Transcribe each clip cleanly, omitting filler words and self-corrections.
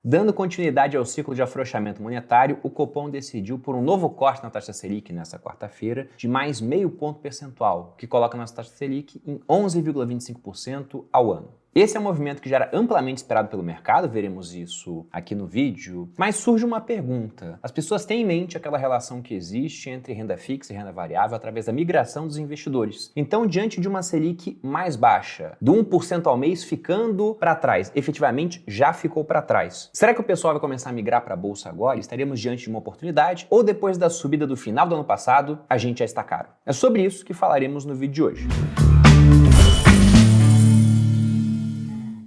Dando continuidade ao ciclo de afrouxamento monetário, o Copom decidiu por um novo corte na taxa Selic nesta quarta-feira de mais meio ponto percentual, que coloca a nossa taxa Selic em 11,25% ao ano. Esse é um movimento que já era amplamente esperado pelo mercado, veremos isso aqui no vídeo, mas surge uma pergunta. As pessoas têm em mente aquela relação que existe entre renda fixa e renda variável através da migração dos investidores. Então, diante de uma Selic mais baixa, do 1% ao mês ficando para trás, efetivamente já ficou para trás. Será que o pessoal vai começar a migrar para a bolsa agora? Estaremos diante de uma oportunidade? Ou depois da subida do final do ano passado, a gente já está caro? É sobre isso que falaremos no vídeo de hoje.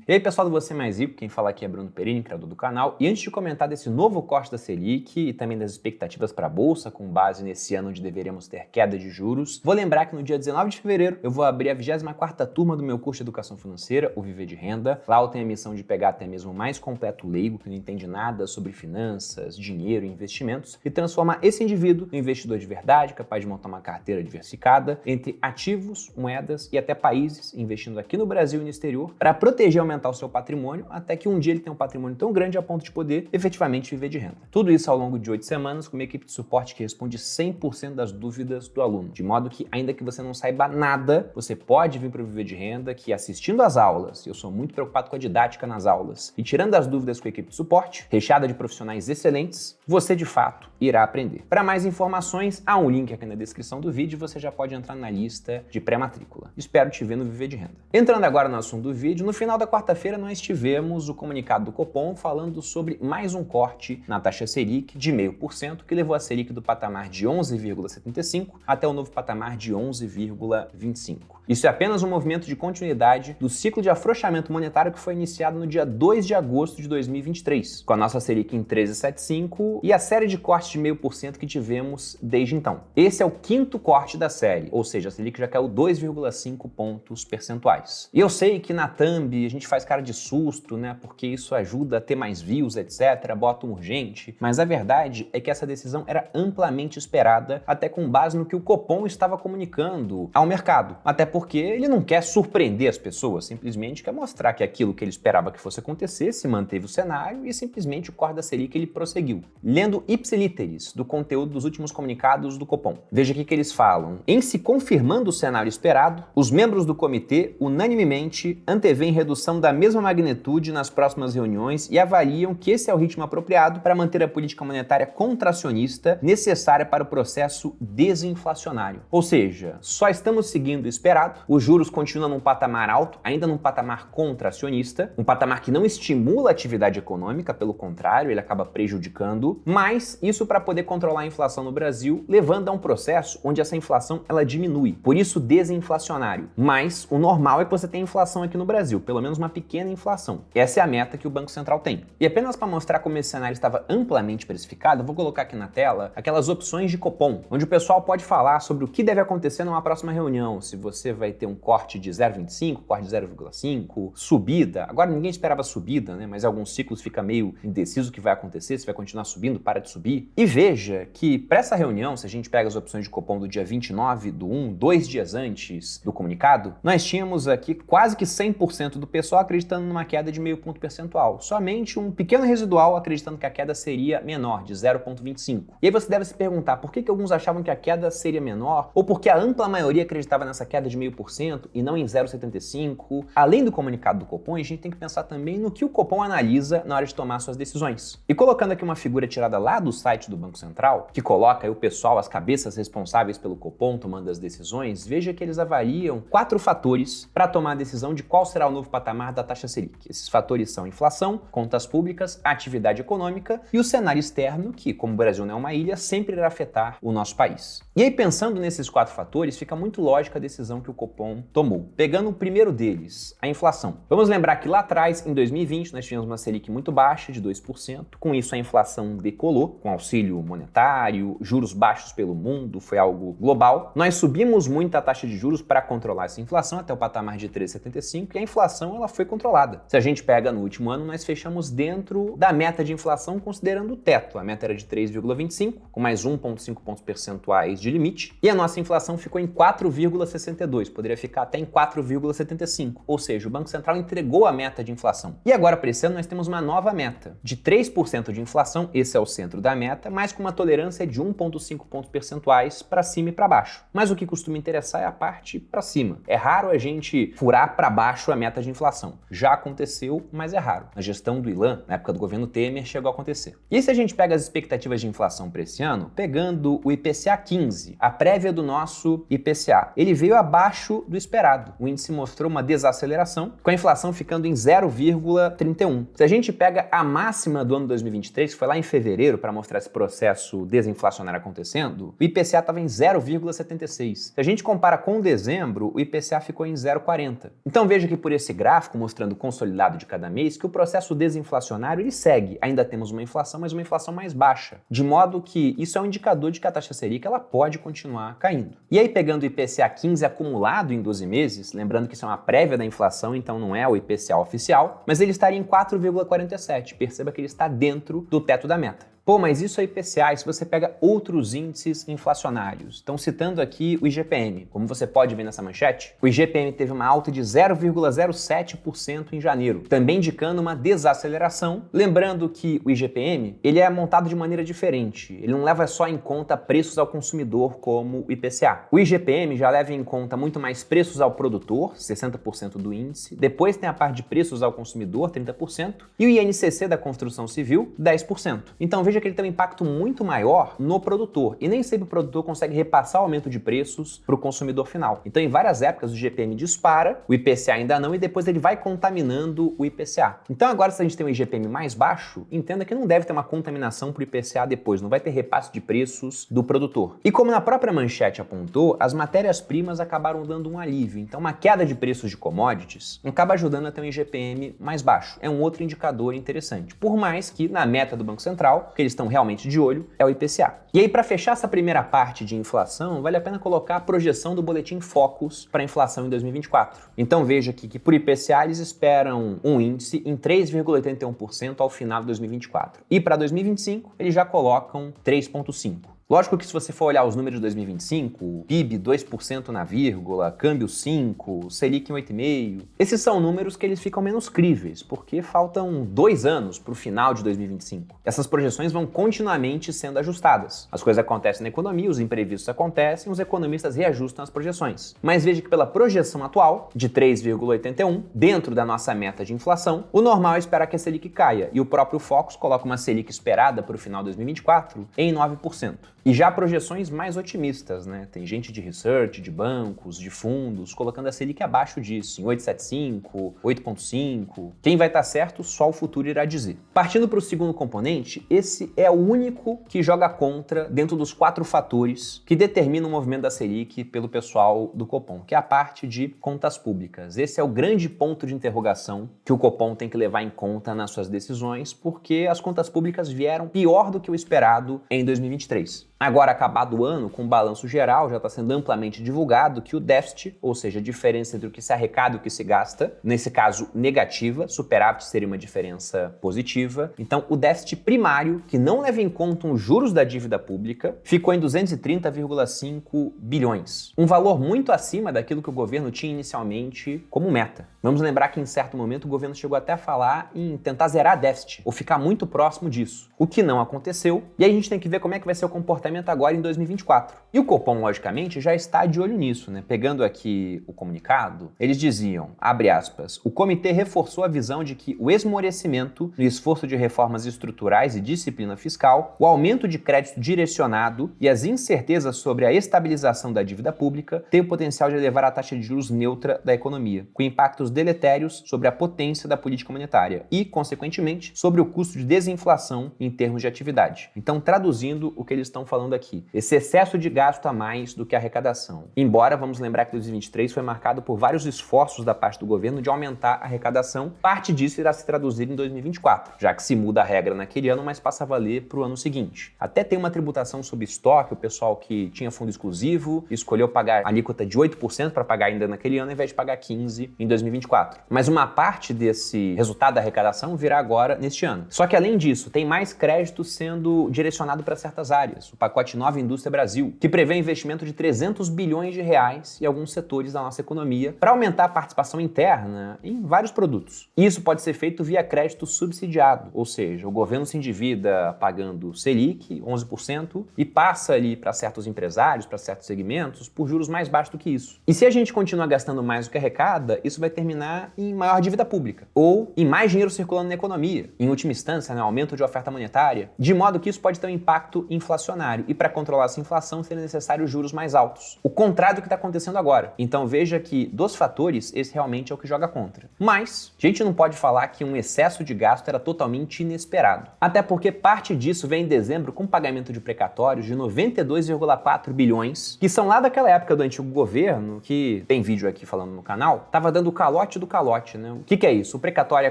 E aí, pessoal do Você Mais Rico, quem fala aqui é Bruno Perini, criador do canal. E antes de comentar desse novo corte da Selic e também das expectativas para a Bolsa, com base nesse ano onde deveremos ter queda de juros, vou lembrar que no dia 19 de fevereiro eu vou abrir a 24ª turma do meu curso de Educação Financeira, o Viver de Renda. Lá eu tenho a missão de pegar até mesmo o mais completo leigo, que não entende nada sobre finanças, dinheiro e investimentos, e transformar esse indivíduo em investidor de verdade, capaz de montar uma carteira diversificada entre ativos, moedas e até países, investindo aqui no Brasil e no exterior, para proteger e aumentar o seu patrimônio, até que um dia ele tenha um patrimônio tão grande a ponto de poder efetivamente viver de renda. Tudo isso ao longo de 8 semanas com uma equipe de suporte que responde 100% das dúvidas do aluno, de modo que, ainda que você não saiba nada, você pode vir para o Viver de Renda, que assistindo às aulas, eu sou muito preocupado com a didática nas aulas, e tirando as dúvidas com a equipe de suporte, recheada de profissionais excelentes, você de fato irá aprender. Para mais informações, há um link aqui na descrição do vídeo e você já pode entrar na lista de pré-matrícula. Espero te ver no Viver de Renda. Entrando agora no assunto do vídeo, no final da quarta-feira nós tivemos o comunicado do Copom falando sobre mais um corte na taxa Selic de 0,5%, que levou a Selic do patamar de 11,75% até o novo patamar de 11,25%. Isso é apenas um movimento de continuidade do ciclo de afrouxamento monetário que foi iniciado no dia 2 de agosto de 2023, com a nossa Selic em 13,75% e a série de cortes de 0,5% que tivemos desde então. Esse é o quinto corte da série, ou seja, a Selic já caiu 2,5 pontos percentuais. E eu sei que na thumb a gente faz cara de susto, né, porque isso ajuda a ter mais views, etc, bota um urgente, mas a verdade é que essa decisão era amplamente esperada, até com base no que o Copom estava comunicando ao mercado. Até porque ele não quer surpreender as pessoas, simplesmente quer mostrar que aquilo que ele esperava que fosse acontecer se manteve o cenário e simplesmente o corte da Selic ele prosseguiu. Lendo ipsiliteris do conteúdo dos últimos comunicados do Copom. Veja aqui que eles falam: em se confirmando o cenário esperado, os membros do comitê unanimemente antevêem redução da mesma magnitude nas próximas reuniões e avaliam que esse é o ritmo apropriado para manter a política monetária contracionista necessária para o processo desinflacionário. Ou seja, só estamos seguindo o esperado, os juros continuam num patamar alto, ainda num patamar contracionista, um patamar que não estimula a atividade econômica, pelo contrário, ele acaba prejudicando, mas isso para poder controlar a inflação no Brasil, levando a um processo onde essa inflação ela diminui, por isso desinflacionário. Mas o normal é que você tenha inflação aqui no Brasil, pelo menos uma pequena inflação. Essa é a meta que o Banco Central tem. E apenas para mostrar como esse cenário estava amplamente precificado, eu vou colocar aqui na tela aquelas opções de Copom, onde o pessoal pode falar sobre o que deve acontecer numa próxima reunião, se você vai ter um corte de 0,25, corte de 0,5, subida. Agora ninguém esperava subida, né? Mas em alguns ciclos fica meio indeciso o que vai acontecer, se vai continuar subindo, para de subir. E veja que para essa reunião, se a gente pega as opções de Copom do dia 29/1, 2 dias antes do comunicado, nós tínhamos aqui quase que 100% do pessoal acreditando numa queda de 0,5 ponto percentual. Somente um pequeno residual acreditando que a queda seria menor, de 0,25. E aí você deve se perguntar por que alguns achavam que a queda seria menor, ou porque a ampla maioria acreditava nessa queda de 0,5% e não em 0,75%. Além do comunicado do Copom, a gente tem que pensar também no que o Copom analisa na hora de tomar suas decisões. E colocando aqui uma figura tirada lá do site do Banco Central, que coloca aí o pessoal, as cabeças responsáveis pelo Copom tomando as decisões, veja que eles avaliam 4 fatores para tomar a decisão de qual será o novo patamar da taxa Selic. Esses fatores são inflação, contas públicas, atividade econômica e o cenário externo, que, como o Brasil não é uma ilha, sempre irá afetar o nosso país. E aí, pensando nesses 4 fatores, fica muito lógica a decisão que o Copom tomou. Pegando o primeiro deles, a inflação. Vamos lembrar que lá atrás, em 2020, nós tivemos uma Selic muito baixa, de 2%. Com isso, a inflação decolou, com auxílio monetário, juros baixos pelo mundo, foi algo global. Nós subimos muito a taxa de juros para controlar essa inflação até o patamar de 3,75% e a inflação ela foi controlada. Se a gente pega no último ano, nós fechamos dentro da meta de inflação considerando o teto. A meta era de 3,25%, com mais 1,5 pontos percentuais de limite, e a nossa inflação ficou em 4,62%. 4,2, poderia ficar até em 4,75, ou seja, o Banco Central entregou a meta de inflação. E agora, para esse ano, nós temos uma nova meta, de 3% de inflação, esse é o centro da meta, mas com uma tolerância de 1,5 pontos percentuais para cima e para baixo. Mas o que costuma interessar é a parte para cima. É raro a gente furar para baixo a meta de inflação. Já aconteceu, mas é raro. Na gestão do Ilan, na época do governo Temer, chegou a acontecer. E se a gente pega as expectativas de inflação para esse ano, pegando o IPCA 15, a prévia do nosso IPCA, ele veio abaixo do esperado. O índice mostrou uma desaceleração, com a inflação ficando em 0,31. Se a gente pega a máxima do ano 2023, que foi lá em fevereiro, para mostrar esse processo desinflacionário acontecendo, o IPCA estava em 0,76. Se a gente compara com dezembro, o IPCA ficou em 0,40. Então veja que por esse gráfico, mostrando o consolidado de cada mês, que o processo desinflacionário ele segue. Ainda temos uma inflação, mas uma inflação mais baixa. De modo que isso é um indicador de que a taxa Selic ela pode continuar caindo. E aí, pegando o IPCA 15 acumulado em 12 meses, lembrando que isso é uma prévia da inflação, então não é o IPCA oficial, mas ele estaria em 4,47. Perceba que ele está dentro do teto da meta. Pô, mas isso é IPCA, e se você pega outros índices inflacionários? Estão citando aqui o IGPM. Como você pode ver nessa manchete, o IGPM teve uma alta de 0,07% em janeiro, também indicando uma desaceleração. Lembrando que o IGPM ele é montado de maneira diferente. Ele não leva só em conta preços ao consumidor como o IPCA. O IGPM já leva em conta muito mais preços ao produtor, 60% do índice. Depois tem a parte de preços ao consumidor, 30%. E o INCC da construção civil, 10%. Então veja que ele tem um impacto muito maior no produtor, e nem sempre o produtor consegue repassar o aumento de preços para o consumidor final. Então, em várias épocas, o IGPM dispara, o IPCA ainda não, e depois ele vai contaminando o IPCA. Então, agora, se a gente tem um IGPM mais baixo, entenda que não deve ter uma contaminação para o IPCA depois, não vai ter repasse de preços do produtor. E como na própria manchete apontou, as matérias-primas acabaram dando um alívio. Então, uma queda de preços de commodities acaba ajudando a ter um IGPM mais baixo. É um outro indicador interessante. Por mais que, na meta do Banco Central, que eles estão realmente de olho, é o IPCA. E aí, para fechar essa primeira parte de inflação, vale a pena colocar a projeção do Boletim Focus para a inflação em 2024. Então veja aqui que por IPCA eles esperam um índice em 3,81% ao final de 2024. E para 2025 eles já colocam 3,5%. Lógico que se você for olhar os números de 2025, PIB 2% na vírgula, câmbio 5, Selic 8,5, esses são números que eles ficam menos críveis, porque faltam 2 anos para o final de 2025. Essas projeções vão continuamente sendo ajustadas. As coisas acontecem na economia, os imprevistos acontecem, os economistas reajustam as projeções. Mas veja que pela projeção atual, de 3,81, dentro da nossa meta de inflação, o normal é esperar que a Selic caia, e o próprio Focus coloca uma Selic esperada para o final de 2024 em 9%. E já projeções mais otimistas, né? Tem gente de research, de bancos, de fundos, colocando a Selic abaixo disso, em 8,75, 8,5. Quem vai estar certo, só o futuro irá dizer. Partindo para o segundo componente, esse é o único que joga contra dentro dos 4 fatores que determinam o movimento da Selic pelo pessoal do Copom, que é a parte de contas públicas. Esse é o grande ponto de interrogação que o Copom tem que levar em conta nas suas decisões, porque as contas públicas vieram pior do que o esperado em 2023. Agora, acabado o ano, com o balanço geral, já está sendo amplamente divulgado que o déficit, ou seja, a diferença entre o que se arrecada e o que se gasta, nesse caso negativa, superávit seria uma diferença positiva. Então, o déficit primário, que não leva em conta os juros da dívida pública, ficou em 230,5 bilhões. Um valor muito acima daquilo que o governo tinha inicialmente como meta. Vamos lembrar que em certo momento o governo chegou até a falar em tentar zerar déficit, ou ficar muito próximo disso, o que não aconteceu, e aí a gente tem que ver como é que vai ser o comportamento agora em 2024. E o Copom, logicamente, já está de olho nisso, né? Pegando aqui o comunicado, eles diziam, abre aspas, o comitê reforçou a visão de que o esmorecimento no esforço de reformas estruturais e disciplina fiscal, o aumento de crédito direcionado e as incertezas sobre a estabilização da dívida pública têm o potencial de elevar a taxa de juros neutra da economia, com impactos deletérios sobre a potência da política monetária e, consequentemente, sobre o custo de desinflação em termos de atividade. Então, traduzindo o que eles estão falando aqui, esse excesso de gasto a mais do que a arrecadação. Embora, vamos lembrar que 2023 foi marcado por vários esforços da parte do governo de aumentar a arrecadação, parte disso irá se traduzir em 2024, já que se muda a regra naquele ano, mas passa a valer para o ano seguinte. Até tem uma tributação sobre estoque, o pessoal que tinha fundo exclusivo escolheu pagar alíquota de 8% para pagar ainda naquele ano, ao invés de pagar 15% em 2024. Mas uma parte desse resultado da arrecadação virá agora neste ano. Só que além disso, tem mais crédito sendo direcionado para certas áreas. O pacote Nova Indústria Brasil, que prevê investimento de 300 bilhões de reais em alguns setores da nossa economia para aumentar a participação interna em vários produtos. Isso pode ser feito via crédito subsidiado, ou seja, o governo se endivida pagando Selic, 11%, e passa ali para certos empresários, para certos segmentos, por juros mais baixos do que isso. E se a gente continuar gastando mais do que arrecada, isso vai terminar em maior dívida pública, ou em mais dinheiro circulando na economia, em última instância, aumento de oferta monetária, de modo que isso pode ter um impacto inflacionário, e para controlar essa inflação seria necessário juros mais altos. O contrário do que está acontecendo agora. Então veja que, dos fatores, esse realmente é o que joga contra. Mas, a gente não pode falar que um excesso de gasto era totalmente inesperado. Até porque parte disso vem em dezembro com pagamento de precatórios de 92,4 bilhões, que são lá daquela época do antigo governo, que tem vídeo aqui falando no canal, tava dando o calote do calote, né? O que é isso? O precatório é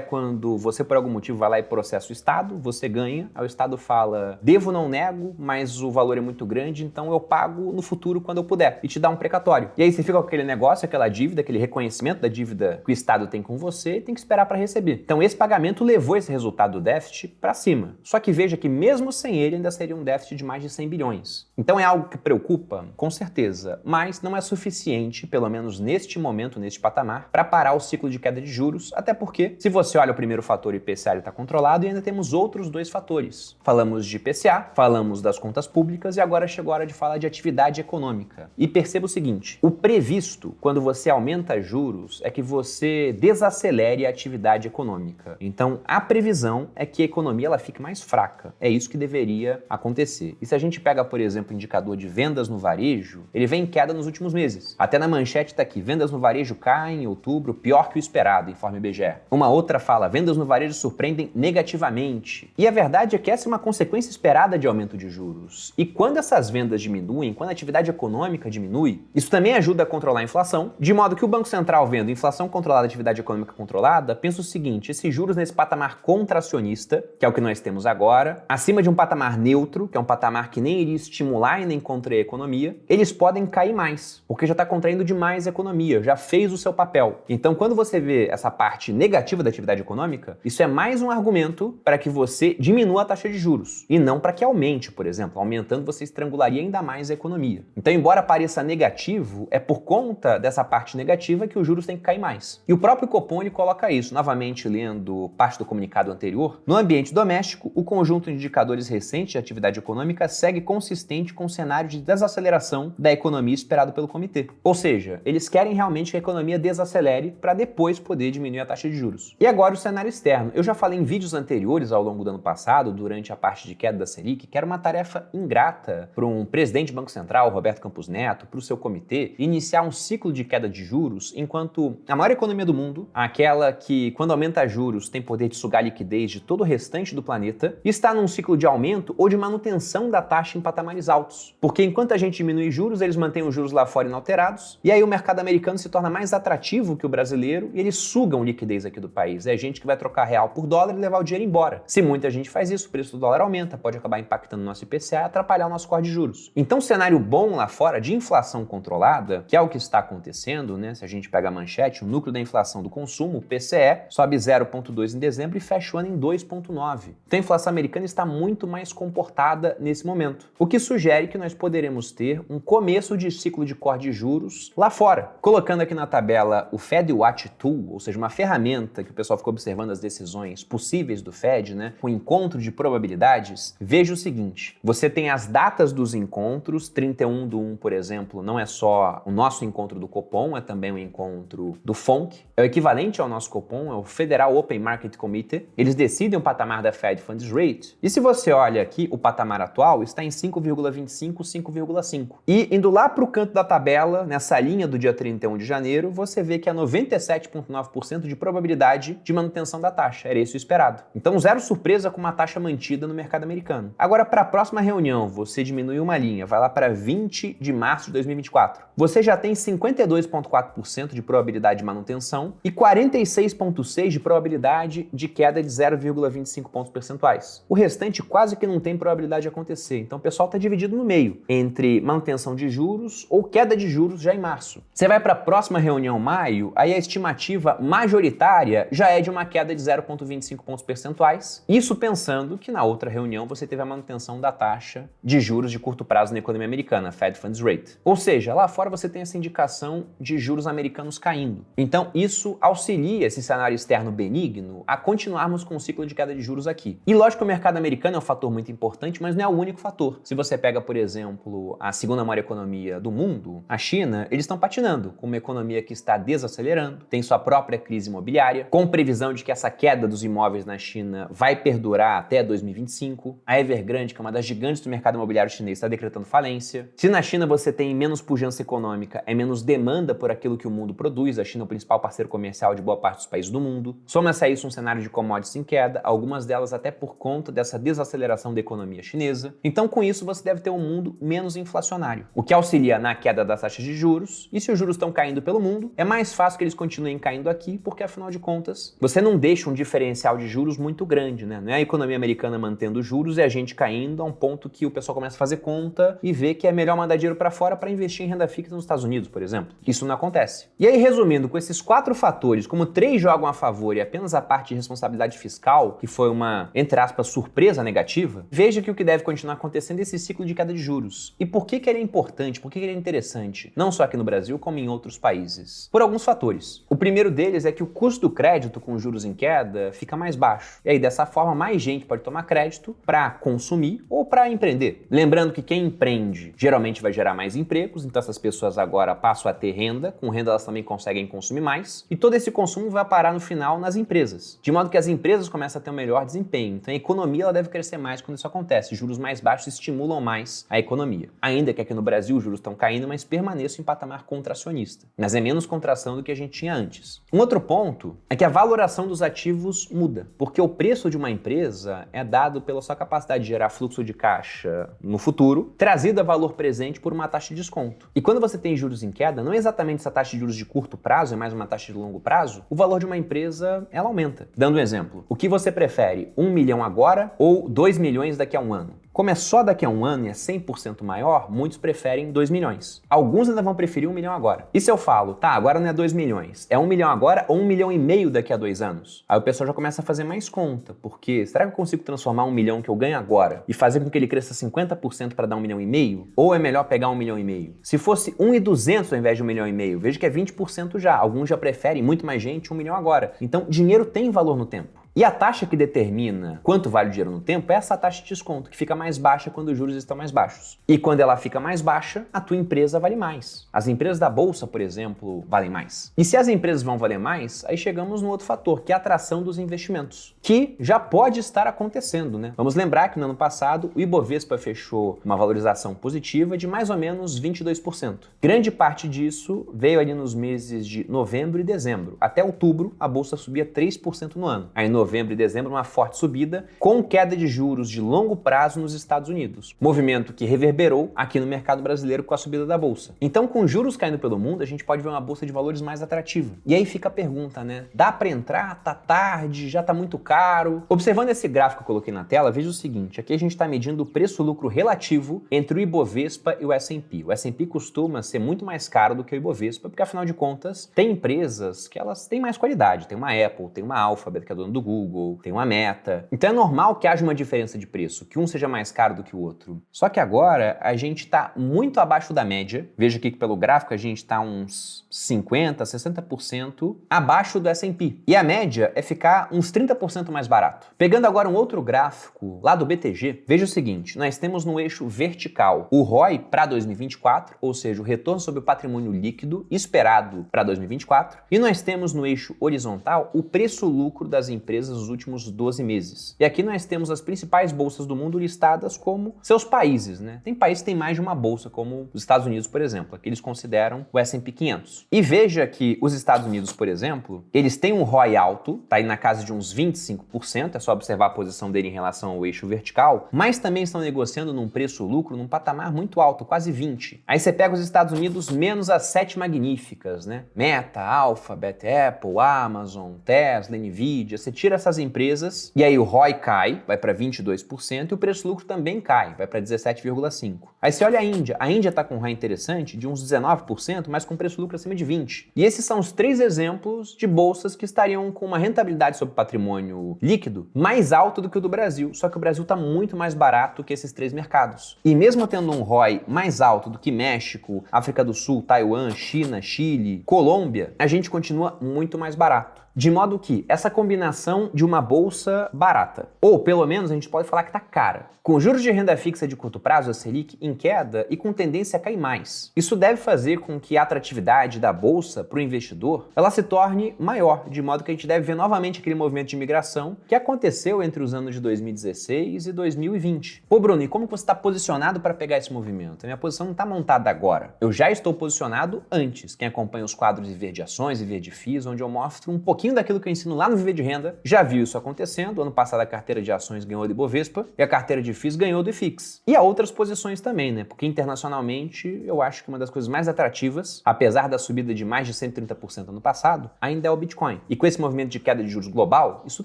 quando você, por algum motivo, vai lá e processa o Estado, você ganha, aí o Estado fala, devo, não nego, mas o valor é muito grande, então eu pago no futuro quando eu puder, e te dá um precatório. E aí você fica com aquele negócio, aquela dívida, aquele reconhecimento da dívida que o Estado tem com você e tem que esperar para receber. Então esse pagamento levou esse resultado do déficit para cima. Só que veja que mesmo sem ele ainda seria um déficit de mais de 100 bilhões. Então é algo que preocupa? Com certeza, mas não é suficiente, pelo menos neste momento, neste patamar, para parar o ciclo de queda de juros, até porque, se você olha o primeiro fator, o IPCA está controlado, e ainda temos outros dois fatores. Falamos de IPCA, falamos das contas públicas e agora chegou a hora de falar de atividade econômica. E perceba o seguinte, o previsto, quando você aumenta juros, é que você desacelere a atividade econômica. Então, a previsão é que a economia ela fique mais fraca. É isso que deveria acontecer. E se a gente pega, por exemplo, o indicador de vendas no varejo, ele vem em queda nos últimos meses. Até na manchete está aqui, vendas no varejo caem em outubro, pior que o esperado, informe IBGE. Uma outra fala, vendas no varejo surpreendem negativamente. E a verdade é que essa é uma consequência esperada de aumento de juros. E quando essas vendas diminuem, quando a atividade econômica diminui, isso também ajuda a controlar a inflação, de modo que o Banco Central, vendo inflação controlada, atividade econômica controlada, pensa o seguinte, esses juros nesse patamar contracionista, que é o que nós temos agora, acima de um patamar neutro, que é um patamar que nem iria estimular e nem contrair a economia, eles podem cair mais, porque já está contraindo demais a economia, já fez o seu papel. Então, quando você vê essa parte negativa da atividade econômica, isso é mais um argumento para que você diminua a taxa de juros, e não para que aumente, por exemplo. Aumentando, você estrangularia ainda mais a economia. Então, embora pareça negativo, é por conta dessa parte negativa que os juros têm que cair mais. E o próprio Copom ele coloca isso, novamente lendo parte do comunicado anterior. No ambiente doméstico, o conjunto de indicadores recentes de atividade econômica segue consistente com o cenário de desaceleração da economia esperado pelo comitê. Ou seja, eles querem realmente que a economia desacelere para depois poder diminuir a taxa de juros. E agora o cenário externo. Eu já falei em vídeos anteriores ao longo do ano passado, durante a parte de queda da Selic, que era uma tarefa ingrata para um presidente do Banco Central, Roberto Campos Neto, para o seu comitê, iniciar um ciclo de queda de juros, enquanto a maior economia do mundo, aquela que, quando aumenta juros, tem poder de sugar liquidez de todo o restante do planeta, está num ciclo de aumento ou de manutenção da taxa em patamares altos. Porque enquanto a gente diminui juros, eles mantêm os juros lá fora inalterados, e aí o mercado americano se torna mais atrativo que o brasileiro e eles sugam liquidez aqui do país. É gente que vai trocar real por dólar e levar o dinheiro embora. Se muita gente faz isso, o preço do dólar aumenta, pode acabar impactando o nosso IPCA e atrapalhar o nosso corte de juros. Então, um cenário bom lá fora de inflação controlada, que é o que está acontecendo, né? Se a gente pega a manchete, o núcleo da inflação do consumo, o PCE, sobe 0,2 em dezembro e fecha o ano em 2,9. Então, a inflação americana está muito mais comportada nesse momento, o que sugere que nós poderemos ter um começo de ciclo de corte de juros lá fora. Colocando aqui na tabela o Fed Watch Tool, ou seja, uma ferramenta que o pessoal ficou observando as decisões possíveis do Fed, né, com encontro de probabilidades, veja o seguinte, você tem as datas dos encontros, 31/1, por exemplo, não é só o nosso encontro do Copom, é também o encontro do FONC, é o equivalente ao nosso Copom, é o Federal Open Market Committee, eles decidem o patamar da Fed Funds Rate, e se você olha aqui, o patamar atual está em 5,25, 5,5. E indo lá para o canto da tabela, nessa linha do dia 31 de janeiro, você vê que há 97,9% de probabilidade de manutenção da taxa, era esse o esperado. Então, zero surpresa com uma taxa mantida no mercado americano. Agora, para a próxima reunião, você diminui uma linha, vai lá para 20 de março de 2024. Você já tem 52,4% de probabilidade de manutenção e 46,6% de probabilidade de queda de 0,25 pontos percentuais. O restante quase que não tem probabilidade de acontecer. Então, o pessoal está dividido no meio, entre manutenção de juros ou queda de juros já em março. Você vai para a próxima reunião maio, aí a estimativa majoritária já é de uma queda de 0,25 pontos percentuais. Isso pensando que na outra reunião você teve a manutenção da taxa de juros de curto prazo na economia americana, Fed Funds Rate. Ou seja, lá fora você tem essa indicação de juros americanos caindo. Então isso auxilia esse cenário externo benigno a continuarmos com o ciclo de queda de juros aqui. E lógico que o mercado americano é um fator muito importante, mas não é o único fator. Se você pega, por exemplo, a segunda maior economia do mundo, a China, eles estão patinando com uma economia que está desacelerando, tem sua própria crise imobiliária, com previsão de que essa queda dos imóveis na China vai perdurar até 2025. A Evergrande, que é uma das gigantes do mercado imobiliário chinês, está decretando falência. Se na China você tem menos pujança econômica, é menos demanda por aquilo que o mundo produz. A China é o principal parceiro comercial de boa parte dos países do mundo. Soma-se a isso um cenário de commodities em queda, algumas delas até por conta dessa desaceleração da economia chinesa. Então, com isso, você deve ter um mundo menos inflacionário, o que auxilia na queda das taxas de juros. E se os juros estão caindo pelo mundo, é mais fácil que eles continuem caindo aqui, porque afinal de contas, você não deixa um diferencial de juros muito grande, né? Não é a economia americana mantendo juros e a gente caindo a um ponto que o pessoal começa a fazer conta e vê que é melhor mandar dinheiro para fora para investir em renda fixa nos Estados Unidos, por exemplo. Isso não acontece. E aí, resumindo, com esses 4 fatores, como 3 jogam a favor e apenas a parte de responsabilidade fiscal, que foi uma, entre aspas, surpresa negativa, veja que o que deve continuar acontecendo é esse ciclo de queda de juros. E por que ele é importante? Por que ele é interessante? Não só aqui no Brasil, como em outros países. Por alguns fatores. O primeiro deles é que o custo do crédito com juros em queda fica mais baixo. E aí, dessa forma, mais gente pode tomar crédito para consumir ou para empreender. Lembrando que quem empreende geralmente vai gerar mais empregos, então essas pessoas agora passam a ter renda, com renda elas também conseguem consumir mais, e todo esse consumo vai parar no final nas empresas, de modo que as empresas começam a ter um melhor desempenho. Então a economia ela deve crescer mais quando isso acontece. Juros mais baixos estimulam mais a economia. Ainda que aqui no Brasil os juros estão caindo, mas permaneçam em patamar contracionista. Mas é menos contração do que a gente tinha antes. Um outro ponto é que a valoração dos ativos muda, porque o preço de uma empresa é dado pela sua capacidade de gerar fluxo de caixa no futuro, trazido a valor presente por uma taxa de desconto. E quando você tem juros em queda, não é exatamente essa taxa de juros de curto prazo, é mais uma taxa de longo prazo, o valor de uma empresa, ela aumenta. Dando um exemplo, o que você prefere, 1 milhão agora ou 2 milhões daqui a um ano? Como é só daqui a um ano e é 100% maior, muitos preferem 2 milhões. Alguns ainda vão preferir 1 milhão agora. E se eu falo, tá, agora não é 2 milhões, é 1 milhão agora ou 1 milhão e meio daqui a 2 anos? Aí o pessoal já começa a fazer mais conta, porque será que eu consigo transformar 1 milhão que eu ganho agora e fazer com que ele cresça 50% para dar 1 milhão e meio? Ou é melhor pegar 1 milhão e meio? Se fosse 1.200 ao invés de 1 milhão e meio, veja que é 20% já. Alguns já preferem, muito mais gente, 1 milhão agora. Então, dinheiro tem valor no tempo. E a taxa que determina quanto vale o dinheiro no tempo é essa taxa de desconto, que fica mais baixa quando os juros estão mais baixos. E quando ela fica mais baixa, a tua empresa vale mais. As empresas da Bolsa, por exemplo, valem mais. E se as empresas vão valer mais, aí chegamos no outro fator, que é a atração dos investimentos, que já pode estar acontecendo, né? Vamos lembrar que no ano passado o Ibovespa fechou uma valorização positiva de mais ou menos 22%. Grande parte disso veio ali nos meses de novembro e dezembro. Até outubro, a Bolsa subia 3% no ano. Aí novembro e dezembro, uma forte subida, com queda de juros de longo prazo nos Estados Unidos. Movimento que reverberou aqui no mercado brasileiro com a subida da Bolsa. Então, com juros caindo pelo mundo, a gente pode ver uma Bolsa de valores mais atrativa. E aí fica a pergunta, né? Dá para entrar? Tá tarde? Já tá muito caro? Observando esse gráfico que eu coloquei na tela, veja o seguinte, aqui a gente está medindo o preço-lucro relativo entre o Ibovespa e o S&P. O S&P costuma ser muito mais caro do que o Ibovespa, porque afinal de contas, tem empresas que elas têm mais qualidade. Tem uma Apple, tem uma Alphabet, que é dona do Google, tem uma Meta. Então é normal que haja uma diferença de preço, que um seja mais caro do que o outro. Só que agora a gente está muito abaixo da média. Veja aqui que pelo gráfico a gente está uns 50%, 60% abaixo do S&P. E a média é ficar uns 30% mais barato. Pegando agora um outro gráfico lá do BTG, veja o seguinte, nós temos no eixo vertical o ROI para 2024, ou seja, o retorno sobre o patrimônio líquido esperado para 2024, e nós temos no eixo horizontal o preço-lucro das empresas nos últimos 12 meses. E aqui nós temos as principais bolsas do mundo listadas como seus países, né? Tem países que têm mais de uma bolsa, como os Estados Unidos, por exemplo. Aqui eles consideram o S&P 500. E veja que os Estados Unidos, por exemplo, eles têm um ROI alto, tá aí na casa de uns 25%, é só observar a posição dele em relação ao eixo vertical, mas também estão negociando num preço-lucro num patamar muito alto, quase 20%. Aí você pega os Estados Unidos menos as 7 magníficas, né? Meta, Alphabet, Apple, Amazon, Tesla, Nvidia, você tira tira essas empresas e aí o ROI cai, vai para 22% e o preço-lucro também cai, vai para 17,5%. Aí você olha a Índia está com um ROI interessante de uns 19%, mas com preço-lucro acima de 20%. E esses são os 3 exemplos de bolsas que estariam com uma rentabilidade sobre patrimônio líquido mais alta do que o do Brasil, só que o Brasil está muito mais barato que esses 3 mercados. E mesmo tendo um ROI mais alto do que México, África do Sul, Taiwan, China, Chile, Colômbia, a gente continua muito mais barato. De modo que essa combinação de uma bolsa barata, ou pelo menos a gente pode falar que está cara, com juros de renda fixa de curto prazo, a Selic, em queda e com tendência a cair mais. Isso deve fazer com que a atratividade da bolsa para o investidor ela se torne maior, de modo que a gente deve ver novamente aquele movimento de migração que aconteceu entre os anos de 2016 e 2020. Pô, Bruno, e como você está posicionado para pegar esse movimento? A minha posição não está montada agora. Eu já estou posicionado antes. Quem acompanha os quadros Viver de Ações e Viver de FIIs, onde eu mostro um pouquinho daquilo que eu ensino lá no Viver de Renda, já viu isso acontecendo. Ano passado a carteira de ações ganhou do Ibovespa e a carteira de FIIs ganhou do IFIX. E há outras posições também, né? Porque internacionalmente eu acho que uma das coisas mais atrativas, apesar da subida de mais de 130% ano passado, ainda é o Bitcoin. E com esse movimento de queda de juros global, isso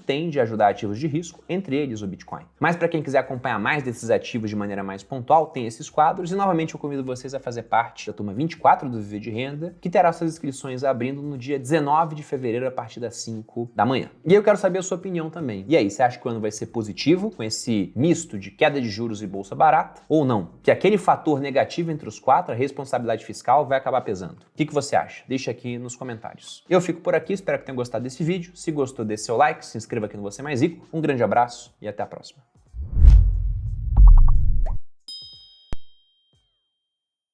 tende a ajudar ativos de risco, entre eles o Bitcoin. Mas para quem quiser acompanhar mais desses ativos de maneira mais pontual, tem esses quadros e novamente eu convido vocês a fazer parte da turma 24 do Viver de Renda, que terá suas inscrições abrindo no dia 19 de fevereiro a partir das 5 da manhã. E eu quero saber a sua opinião também. E aí, você acha que o ano vai ser positivo com esse misto de queda de juros e bolsa barata? Ou não? Que aquele fator negativo entre os 4, a responsabilidade fiscal, vai acabar pesando? O que você acha? Deixa aqui nos comentários. Eu fico por aqui, espero que tenham gostado desse vídeo. Se gostou, dê seu like, se inscreva aqui no Você Mais Rico. Um grande abraço e até a próxima.